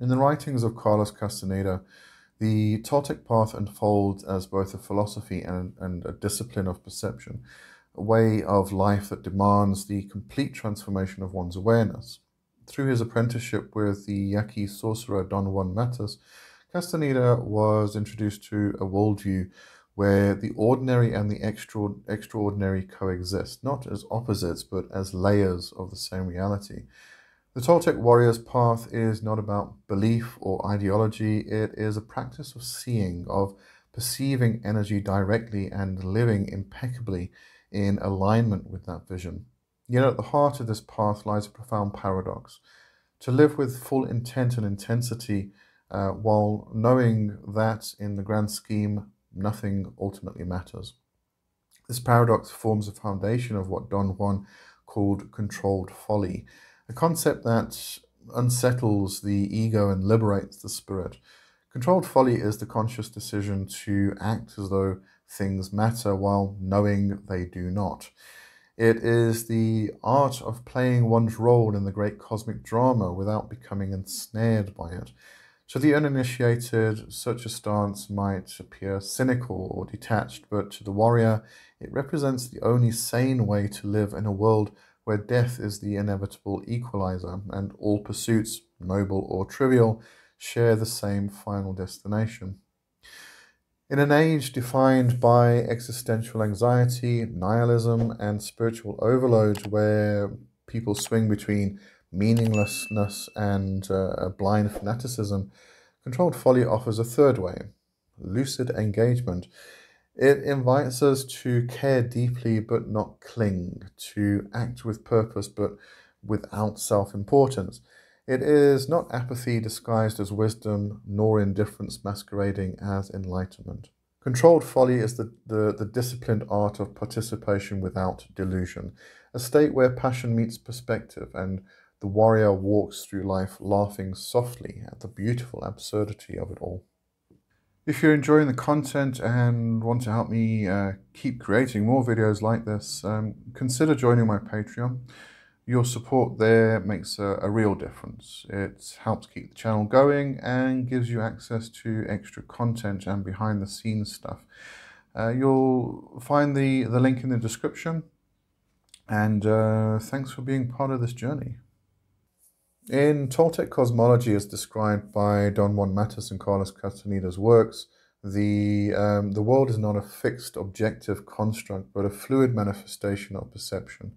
In the writings of Carlos Castaneda, the Toltec path unfolds as both a philosophy and a discipline of perception, a way of life that demands the complete transformation of one's awareness. Through his apprenticeship with the Yaqui sorcerer Don Juan Matus, Castaneda was introduced to a worldview where the ordinary and the extraordinary coexist, not as opposites, but as layers of the same reality. The Toltec warrior's path is not about belief or ideology. It is a practice of seeing, of perceiving energy directly and living impeccably in alignment with that vision. Yet at the heart of this path lies a profound paradox. To live with full intent and intensity while knowing that in the grand scheme, nothing ultimately matters. This paradox forms the foundation of what Don Juan called controlled folly, a concept that unsettles the ego and liberates the spirit. Controlled folly is the conscious decision to act as though things matter while knowing they do not. It is the art of playing one's role in the great cosmic drama without becoming ensnared by it. To the uninitiated, such a stance might appear cynical or detached, but to the warrior, it represents the only sane way to live in a world where death is the inevitable equalizer, and all pursuits, noble or trivial, share the same final destination. In an age defined by existential anxiety, nihilism, and spiritual overload, where people swing between meaninglessness and blind fanaticism, Controlled Folly offers a third way: lucid engagement. It invites us to care deeply but not cling, to act with purpose but without self-importance. It is not apathy disguised as wisdom, nor indifference masquerading as enlightenment. Controlled folly is the disciplined art of participation without delusion, a state where passion meets perspective and the warrior walks through life laughing softly at the beautiful absurdity of it all. If you're enjoying the content and want to help me keep creating more videos like this, consider joining my Patreon. Your support there makes a real difference. It helps keep the channel going and gives you access to extra content and behind the scenes stuff. You'll find the link in the description, and thanks for being part of this journey. In Toltec cosmology, as described by Don Juan Matus and Carlos Castaneda's works, the world is not a fixed objective construct, but a fluid manifestation of perception.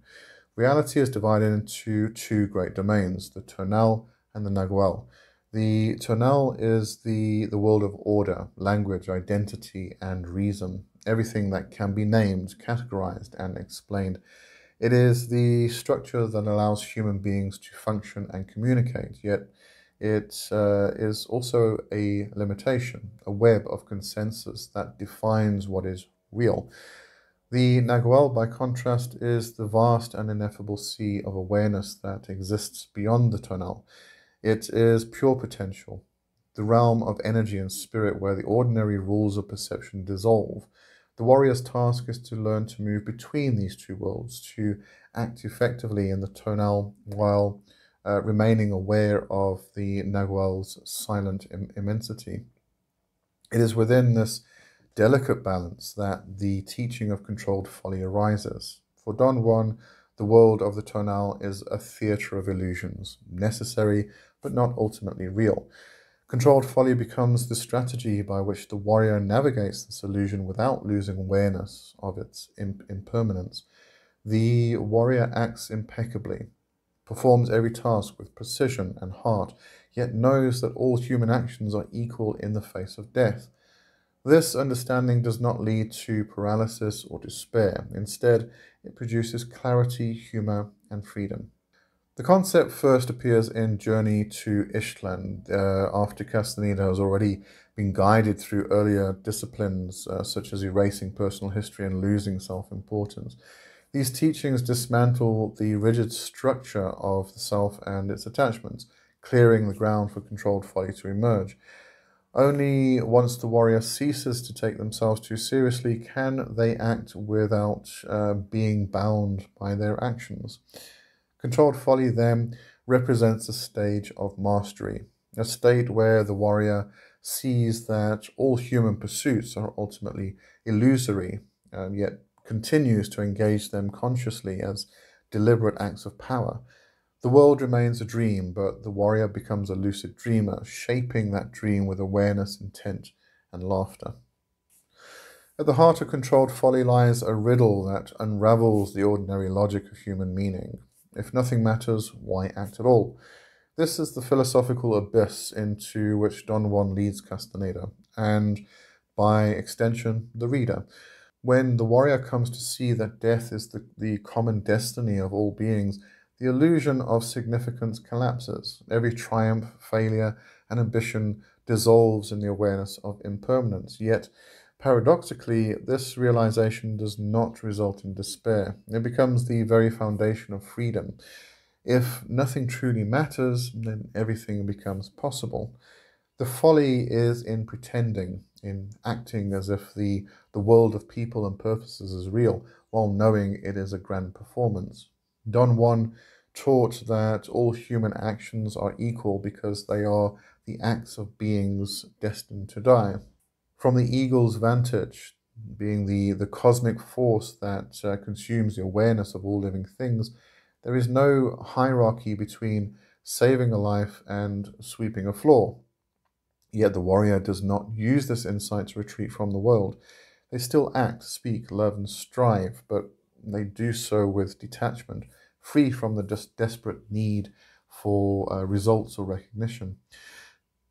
Reality is divided into two great domains, the tonal and the nagual. The tonal is the world of order, language, identity, and reason, everything that can be named, categorized, and explained. It is the structure that allows human beings to function and communicate, yet it is also a limitation, a web of consensus that defines what is real. The Nagual, by contrast, is the vast and ineffable sea of awareness that exists beyond the tonal. It is pure potential, the realm of energy and spirit where the ordinary rules of perception dissolve. The warrior's task is to learn to move between these two worlds, to act effectively in the tonal while remaining aware of the Nagual's silent immensity. It is within this delicate balance that the teaching of Controlled Folly arises. For Don Juan, the world of the tonal is a theatre of illusions, necessary but not ultimately real. Controlled Folly becomes the strategy by which the warrior navigates this illusion without losing awareness of its impermanence. The warrior acts impeccably, performs every task with precision and heart, yet knows that all human actions are equal in the face of death. This understanding does not lead to paralysis or despair. Instead, it produces clarity, humor, and freedom. The concept first appears in Journey to Ishtland, after Castaneda has already been guided through earlier disciplines such as erasing personal history and losing self-importance. These teachings dismantle the rigid structure of the self and its attachments, clearing the ground for Controlled Folly to emerge. Only once the warrior ceases to take themselves too seriously can they act without being bound by their actions. Controlled Folly then represents a stage of mastery, a state where the warrior sees that all human pursuits are ultimately illusory, yet continues to engage them consciously as deliberate acts of power. The world remains a dream, but the warrior becomes a lucid dreamer, shaping that dream with awareness, intent, and laughter. At the heart of controlled folly lies a riddle that unravels the ordinary logic of human meaning. If nothing matters, why act at all? This is the philosophical abyss into which Don Juan leads Castaneda, and by extension, the reader. When the warrior comes to see that death is the common destiny of all beings, the illusion of significance collapses. Every triumph, failure, and ambition dissolves in the awareness of impermanence. Yet, paradoxically, this realization does not result in despair. It becomes the very foundation of freedom. If nothing truly matters, then everything becomes possible. The folly is in pretending, in acting as if the world of people and purposes is real, while knowing it is a grand performance. Don Juan taught that all human actions are equal because they are the acts of beings destined to die. From the eagle's vantage, being the cosmic force that consumes the awareness of all living things, there is no hierarchy between saving a life and sweeping a floor. Yet the warrior does not use this insight to retreat from the world. They still act, speak, love, and strive, but they do so with detachment, free from the just desperate need for results or recognition.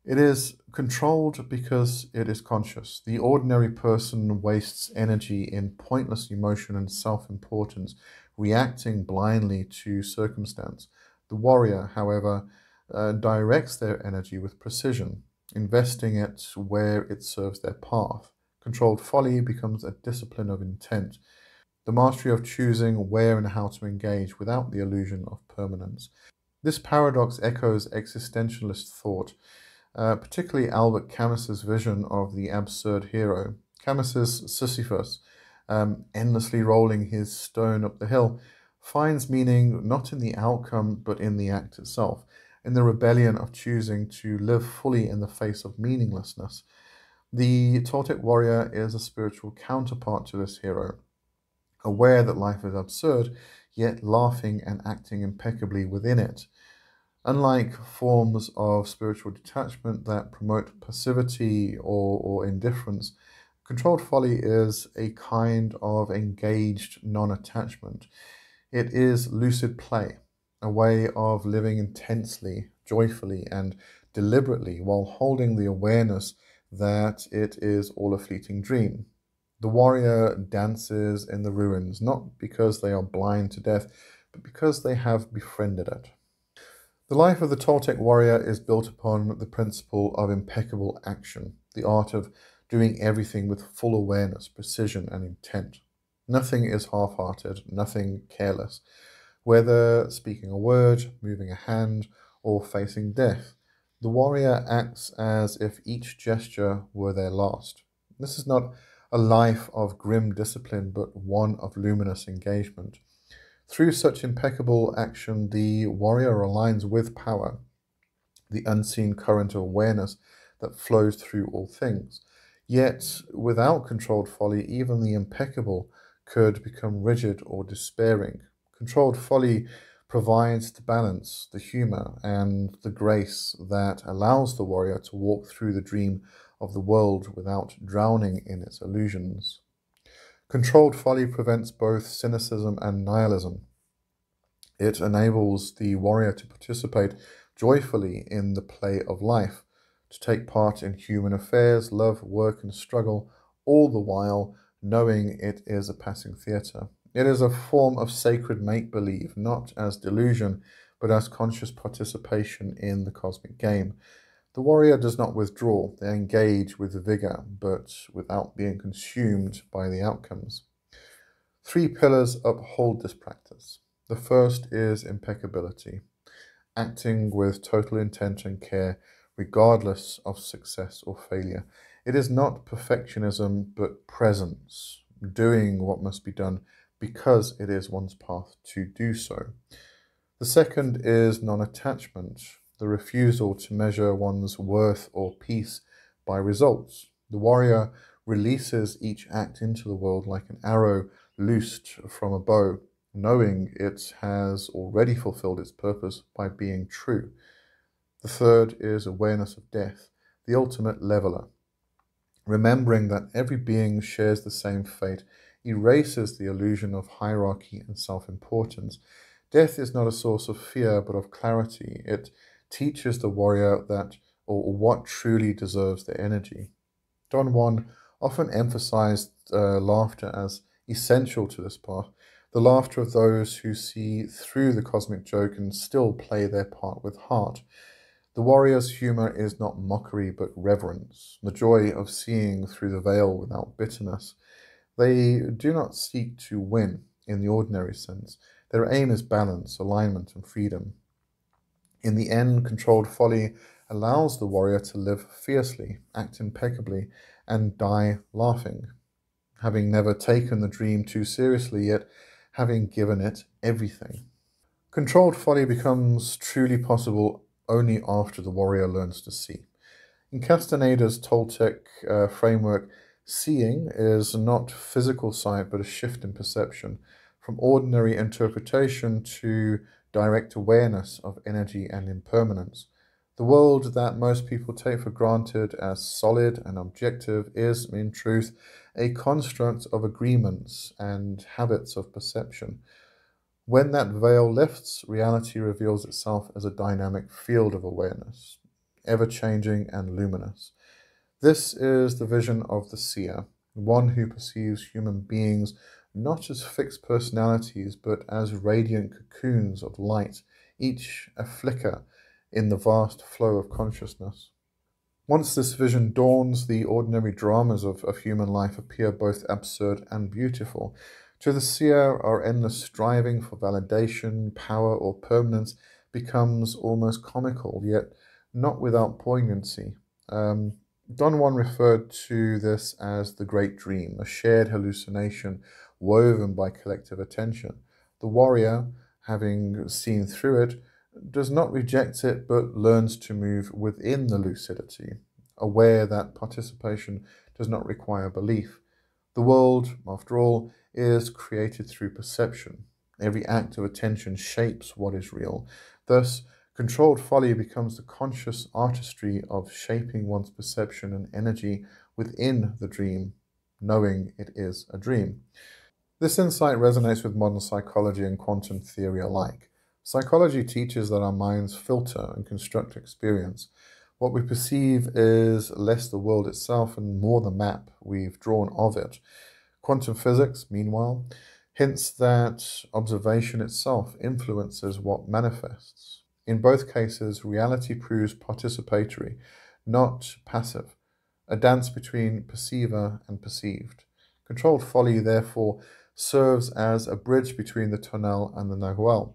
It is controlled because it is conscious. The ordinary person wastes energy in pointless emotion and self-importance, reacting blindly to circumstance. The warrior, however, directs their energy with precision, investing it where it serves their path. Controlled folly becomes a discipline of intent, the mastery of choosing where and how to engage without the illusion of permanence. This paradox echoes existentialist thought, particularly Albert Camus's vision of the absurd hero. Camus's Sisyphus, endlessly rolling his stone up the hill, finds meaning not in the outcome but in the act itself, in the rebellion of choosing to live fully in the face of meaninglessness. The Toltec warrior is a spiritual counterpart to this hero, aware that life is absurd, yet laughing and acting impeccably within it. Unlike forms of spiritual detachment that promote passivity or indifference, controlled folly is a kind of engaged non-attachment. It is lucid play, a way of living intensely, joyfully, and deliberately while holding the awareness that it is all a fleeting dream. The warrior dances in the ruins, not because they are blind to death, but because they have befriended it. The life of the Toltec warrior is built upon the principle of impeccable action, the art of doing everything with full awareness, precision, and intent. Nothing is half-hearted, nothing careless. Whether speaking a word, moving a hand, or facing death, the warrior acts as if each gesture were their last. This is not a life of grim discipline, but one of luminous engagement. Through such impeccable action, the warrior aligns with power, the unseen current of awareness that flows through all things. Yet, without controlled folly, even the impeccable could become rigid or despairing. Controlled folly provides the balance, the humor, and the grace that allows the warrior to walk through the dream of the world without drowning in its illusions. Controlled folly prevents both cynicism and nihilism. It enables the warrior to participate joyfully in the play of life, to take part in human affairs, love, work, and struggle, all the while knowing it is a passing theatre. It is a form of sacred make-believe, not as delusion, but as conscious participation in the cosmic game. The warrior does not withdraw, they engage with vigor, but without being consumed by the outcomes. 3 pillars uphold this practice. The first is impeccability, acting with total intent and care, regardless of success or failure. It is not perfectionism, but presence, doing what must be done because it is one's path to do so. The second is non-attachment, the refusal to measure one's worth or peace by results. The warrior releases each act into the world like an arrow loosed from a bow, knowing it has already fulfilled its purpose by being true. The third is awareness of death, the ultimate leveler. Remembering that every being shares the same fate erases the illusion of hierarchy and self-importance. Death is not a source of fear, but of clarity. It teaches the warrior that or what truly deserves their energy. Don Juan often emphasized laughter as essential to this path, the laughter of those who see through the cosmic joke and still play their part with heart. The warrior's humor is not mockery but reverence, the joy of seeing through the veil without bitterness. They do not seek to win in the ordinary sense. Their aim is balance, alignment, and freedom. In the end, controlled folly allows the warrior to live fiercely, act impeccably, and die laughing, having never taken the dream too seriously, yet having given it everything. Controlled folly becomes truly possible only after the warrior learns to see. In Castaneda's Toltec framework, seeing is not physical sight but a shift in perception, from ordinary interpretation to direct awareness of energy and impermanence. The world that most people take for granted as solid and objective is, in truth, a construct of agreements and habits of perception. When that veil lifts, reality reveals itself as a dynamic field of awareness, ever-changing and luminous. This is the vision of the seer, one who perceives human beings not as fixed personalities, but as radiant cocoons of light, each a flicker in the vast flow of consciousness. Once this vision dawns, the ordinary dramas of human life appear both absurd and beautiful. To the seer, our endless striving for validation, power, or permanence becomes almost comical, yet not without poignancy. Don Juan referred to this as the great dream, a shared hallucination woven by collective attention. The warrior, having seen through it, does not reject it but learns to move within the lucidity, aware that participation does not require belief. The world, after all, is created through perception. Every act of attention shapes what is real. Thus, controlled folly becomes the conscious artistry of shaping one's perception and energy within the dream, knowing it is a dream. This insight resonates with modern psychology and quantum theory alike. Psychology teaches that our minds filter and construct experience. What we perceive is less the world itself and more the map we've drawn of it. Quantum physics, meanwhile, hints that observation itself influences what manifests. In both cases, reality proves participatory, not passive, a dance between perceiver and perceived. Controlled folly, therefore, serves as a bridge between the tonal and the nahual,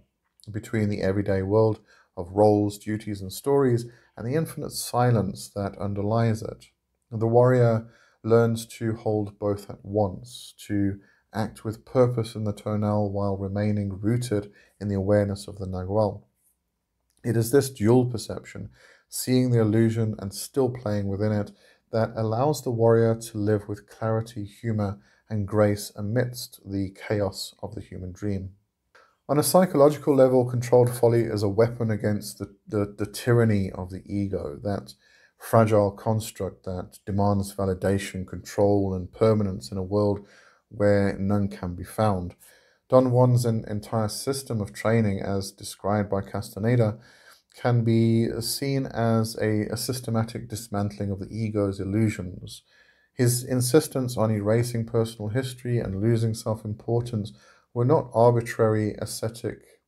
between the everyday world of roles, duties, and stories, and the infinite silence that underlies it. The warrior learns to hold both at once, to act with purpose in the tonal while remaining rooted in the awareness of the nahual. It is this dual perception, seeing the illusion and still playing within it, that allows the warrior to live with clarity, humor, and grace amidst the chaos of the human dream. On a psychological level, controlled folly is a weapon against the tyranny of the ego, that fragile construct that demands validation, control, and permanence in a world where none can be found. Don Juan's entire system of training, as described by Castaneda, can be seen as a systematic dismantling of the ego's illusions. His insistence on erasing personal history and losing self-importance were not arbitrary ascetic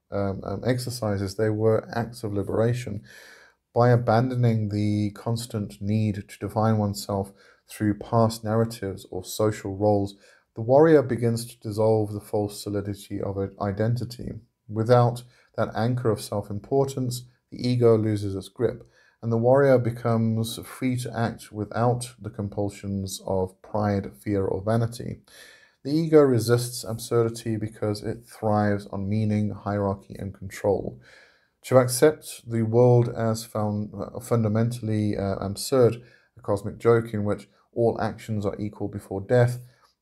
exercises, they were acts of liberation. By abandoning the constant need to define oneself through past narratives or social roles, the warrior begins to dissolve the false solidity of identity. Without that anchor of self-importance, the ego loses its grip, and the warrior becomes free to act without the compulsions of pride, fear, or vanity. The ego resists absurdity because it thrives on meaning, hierarchy, and control. To accept the world as found fundamentally absurd, a cosmic joke in which all actions are equal before death,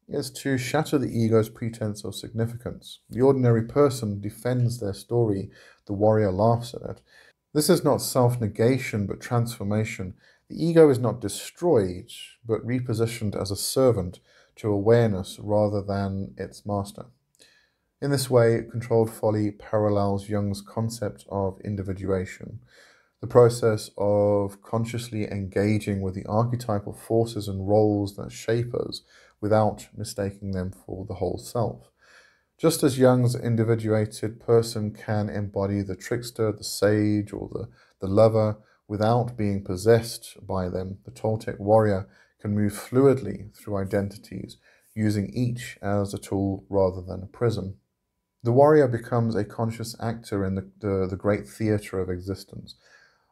is to shatter the ego's pretense of significance. The ordinary person defends their story, the warrior laughs at it. This is not self-negation, but transformation. The ego is not destroyed, but repositioned as a servant to awareness rather than its master. In this way, controlled folly parallels Jung's concept of individuation, the process of consciously engaging with the archetypal forces and roles that shape us without mistaking them for the whole self. Just as Jung's individuated person can embody the trickster, the sage, or the lover without being possessed by them, the Toltec warrior can move fluidly through identities, using each as a tool rather than a prism. The warrior becomes a conscious actor in the great theatre of existence,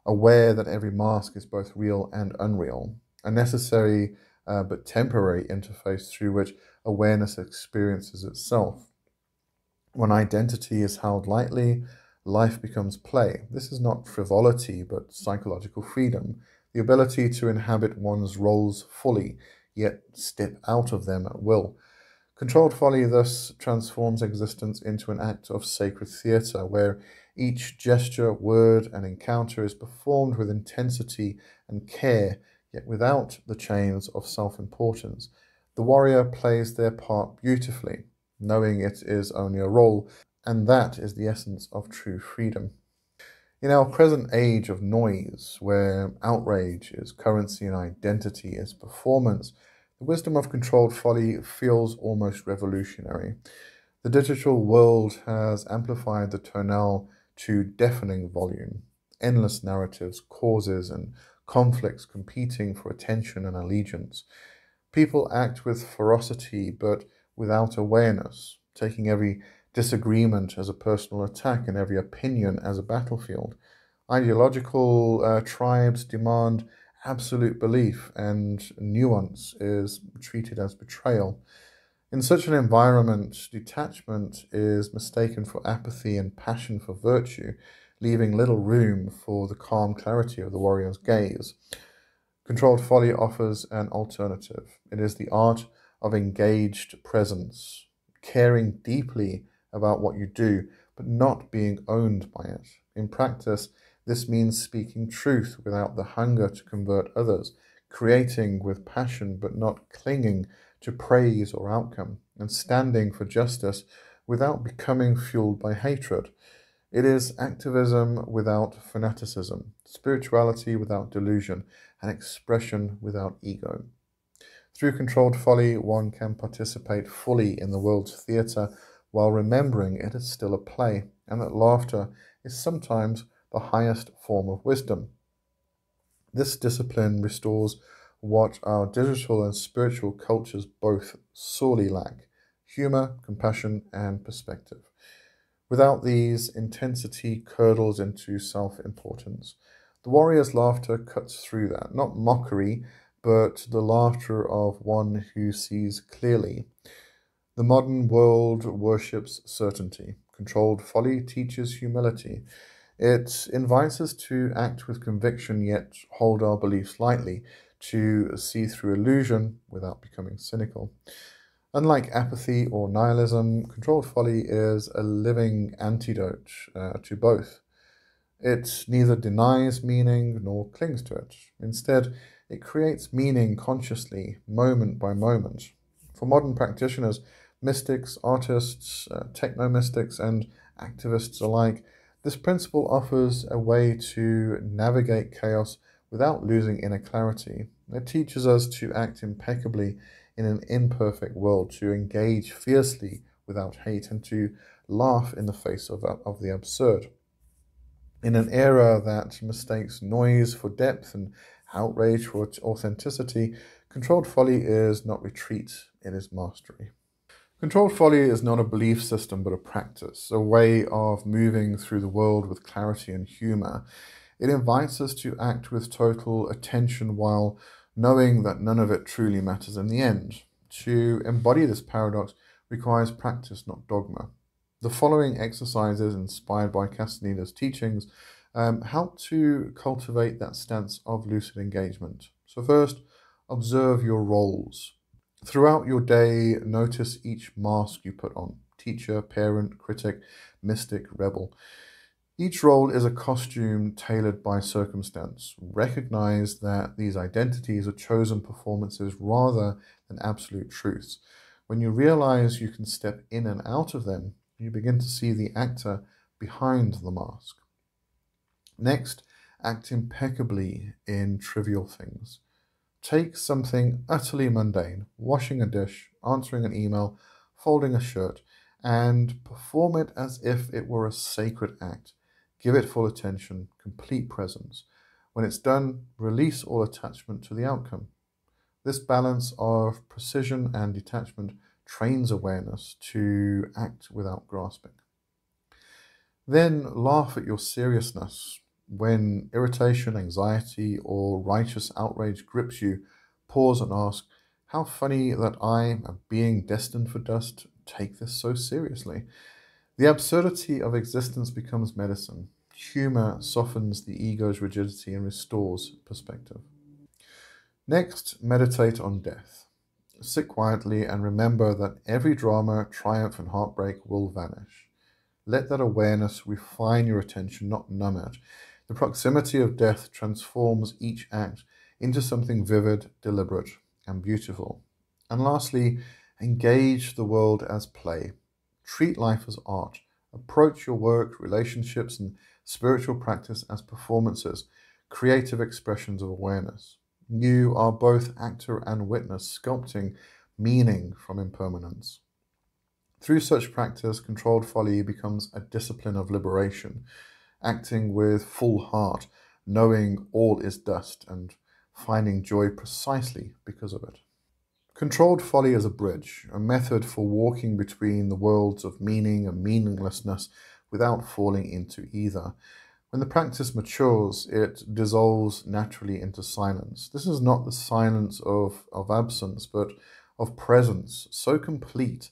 aware that every mask is both real and unreal, a necessary but temporary interface through which awareness experiences itself. When identity is held lightly, life becomes play. This is not frivolity, but psychological freedom, the ability to inhabit one's roles fully, yet step out of them at will. Controlled folly thus transforms existence into an act of sacred theatre, where each gesture, word, and encounter is performed with intensity and care, yet without the chains of self-importance. The warrior plays their part beautifully, knowing it is only a role, and that is the essence of true freedom. In our present age of noise, where outrage is currency and identity is performance, the wisdom of controlled folly feels almost revolutionary. The digital world has amplified the tonal to deafening volume, endless narratives, causes, and conflicts competing for attention and allegiance. People act with ferocity but without awareness, taking every disagreement as a personal attack and every opinion as a battlefield. Ideological tribes demand absolute belief, and nuance is treated as betrayal. In such an environment, detachment is mistaken for apathy and passion for virtue, leaving little room for the calm clarity of the warrior's gaze. Controlled folly offers an alternative. It is the art of engaged presence, caring deeply about what you do, but not being owned by it. In practice, this means speaking truth without the hunger to convert others, creating with passion but not clinging to praise or outcome, and standing for justice without becoming fueled by hatred. It is activism without fanaticism, spirituality without delusion, and expression without ego. Through controlled folly, one can participate fully in the world's theatre while remembering it is still a play, and that laughter is sometimes the highest form of wisdom. This discipline restores what our digital and spiritual cultures both sorely lack: humor, compassion, and perspective. Without these, intensity curdles into self-importance. The warrior's laughter cuts through that, not mockery, but the laughter of one who sees clearly. The modern world worships certainty. Controlled folly teaches humility. It invites us to act with conviction, yet hold our beliefs lightly, to see through illusion without becoming cynical. Unlike apathy or nihilism, controlled folly is a living antidote to both. It neither denies meaning nor clings to it. Instead, it creates meaning consciously, moment by moment. For modern practitioners, mystics, artists, techno-mystics, and activists alike, this principle offers a way to navigate chaos without losing inner clarity. It teaches us to act impeccably in an imperfect world, to engage fiercely without hate, and to laugh in the face of the absurd. In an era that mistakes noise for depth and outrage for authenticity, controlled folly is not retreat, it is mastery. Controlled folly is not a belief system but a practice, a way of moving through the world with clarity and humor. It invites us to act with total attention while knowing that none of it truly matters in the end. To embody this paradox requires practice, not dogma. The following exercises, inspired by Castaneda's teachings, help to cultivate that stance of lucid engagement. So first, observe your roles. Throughout your day, notice each mask you put on: teacher, parent, critic, mystic, rebel. Each role is a costume tailored by circumstance. Recognize that these identities are chosen performances rather than absolute truths. When you realize you can step in and out of them, you begin to see the actor behind the mask. Next, act impeccably in trivial things. Take something utterly mundane, washing a dish, answering an email, folding a shirt, and perform it as if it were a sacred act. Give it full attention, complete presence. When it's done, release all attachment to the outcome. This balance of precision and detachment trains awareness to act without grasping. Then laugh at your seriousness. When irritation, anxiety, or righteous outrage grips you, pause and ask, how funny that I, a being destined for dust, take this so seriously. The absurdity of existence becomes medicine. Humor softens the ego's rigidity and restores perspective. Next, meditate on death. Sit quietly and remember that every drama, triumph, and heartbreak will vanish. Let that awareness refine your attention, not numb it. The proximity of death transforms each act into something vivid, deliberate, and beautiful. And lastly, engage the world as play. Treat life as art. Approach your work, relationships, and spiritual practice as performances, creative expressions of awareness. You are both actor and witness, sculpting meaning from impermanence. Through such practice, controlled folly becomes a discipline of liberation, acting with full heart, knowing all is dust, and finding joy precisely because of it. Controlled folly is a bridge, a method for walking between the worlds of meaning and meaninglessness without falling into either. When the practice matures, it dissolves naturally into silence. This is not the silence of absence, but of presence, so complete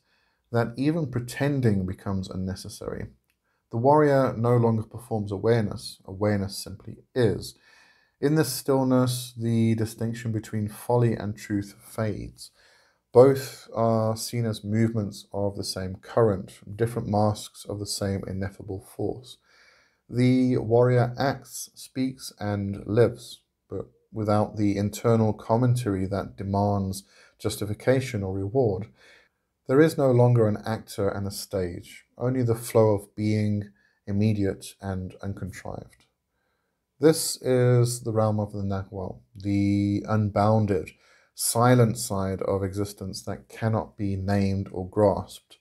that even pretending becomes unnecessary. The warrior no longer performs awareness, awareness simply is. In this stillness, the distinction between folly and truth fades. Both are seen as movements of the same current, different masks of the same ineffable force. The warrior acts, speaks, and lives, but without the internal commentary that demands justification or reward. There is no longer an actor and a stage, only the flow of being, immediate and uncontrived. This is the realm of the Nahual, the unbounded, silent side of existence that cannot be named or grasped.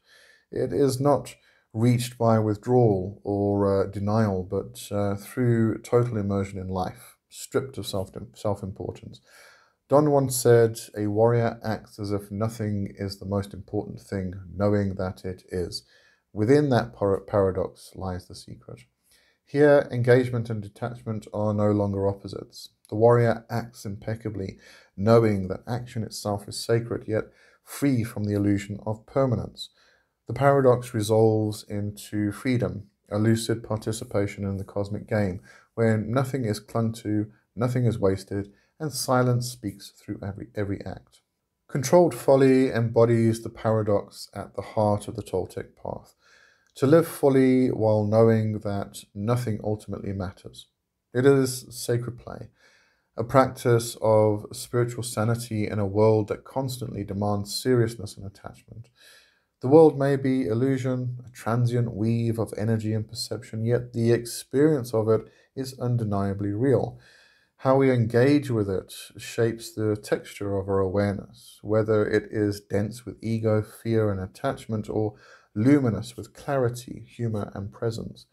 It is not reached by withdrawal or denial, but through total immersion in life, stripped of self-importance. Don once said, a warrior acts as if nothing is the most important thing, knowing that it is. Within that paradox lies the secret. Here, engagement and detachment are no longer opposites. The warrior acts impeccably, knowing that action itself is sacred, yet free from the illusion of permanence. The paradox resolves into freedom, a lucid participation in the cosmic game, where nothing is clung to, nothing is wasted, and silence speaks through every act. Controlled folly embodies the paradox at the heart of the Toltec path. To live fully while knowing that nothing ultimately matters. It is sacred play, a practice of spiritual sanity in a world that constantly demands seriousness and attachment. The world may be illusion, a transient weave of energy and perception, yet the experience of it is undeniably real. How we engage with it shapes the texture of our awareness, whether it is dense with ego, fear, and attachment, or luminous with clarity, humor, and presence.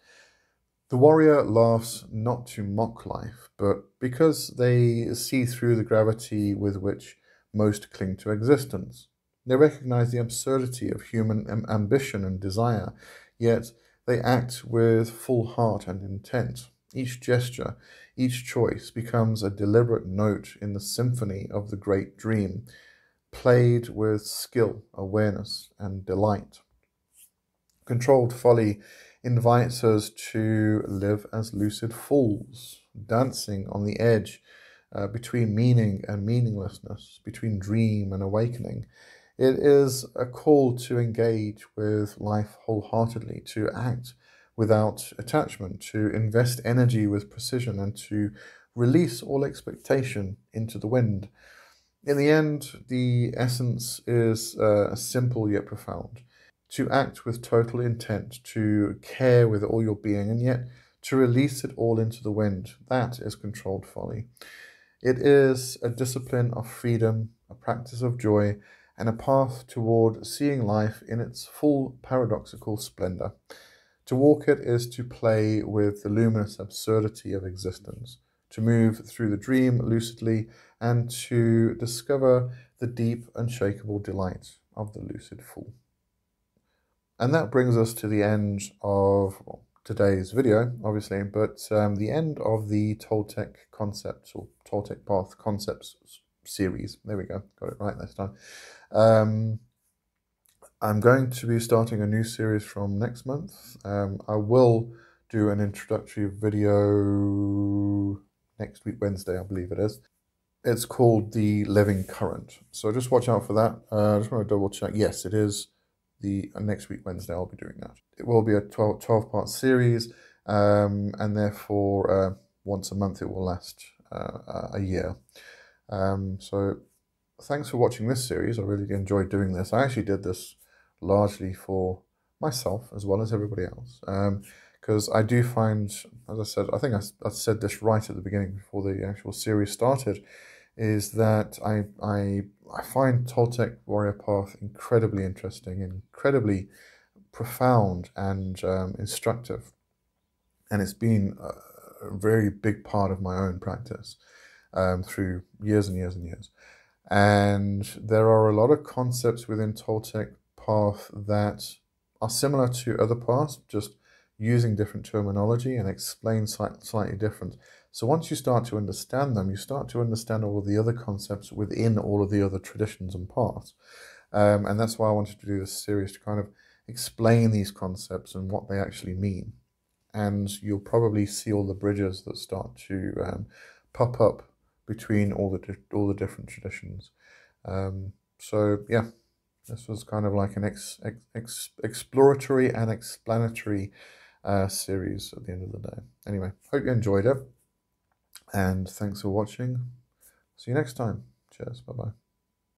The warrior laughs not to mock life, but because they see through the gravity with which most cling to existence. They recognize the absurdity of human ambition and desire, yet they act with full heart and intent. Each gesture, each choice becomes a deliberate note in the symphony of the great dream, played with skill, awareness, and delight. Controlled Folly invites us to live as lucid fools, dancing on the edge between meaning and meaninglessness, between dream and awakening. It is a call to engage with life wholeheartedly, to act without attachment, to invest energy with precision, and to release all expectation into the wind. In the end, the essence is simple yet profound. To act with total intent, to care with all your being, and yet to release it all into the wind. That is controlled folly. It is a discipline of freedom, a practice of joy, and a path toward seeing life in its full paradoxical splendor. To walk it is to play with the luminous absurdity of existence, to move through the dream lucidly, and to discover the deep, unshakable delight of the lucid fool. And that brings us to the end of today's video, obviously, but the end of the Toltec concepts or Toltec path concepts series. There we go, got it right this time. I'm going to be starting a new series from next month. I will do an introductory video next week, Wednesday, I believe it is. It's called The Living Current. So just watch out for that. I just want to double check. Yes, it is the next week, Wednesday, I'll be doing that. It will be a 12-part series, and therefore once a month it will last a year. So thanks for watching this series. I really enjoyed doing this. I actually did this largely for myself as well as everybody else, because I do find, as I said, I think I said this right at the beginning before the actual series started, is that I find Toltec Warrior Path incredibly interesting, incredibly profound, and instructive, and it's been a very big part of my own practice through years and years and years. And there are a lot of concepts within Toltec path that are similar to other paths, just using different terminology and explain slightly different. So once you start to understand them, you start to understand all of the other concepts within all of the other traditions and paths. And that's why I wanted to do this series, to kind of explain these concepts and what they actually mean. And you'll probably see all the bridges that start to pop up between all the different traditions. So yeah, this was kind of like an exploratory and explanatory series at the end of the day. Anyway, hope you enjoyed it, and thanks for watching. See you next time. Cheers. Bye bye.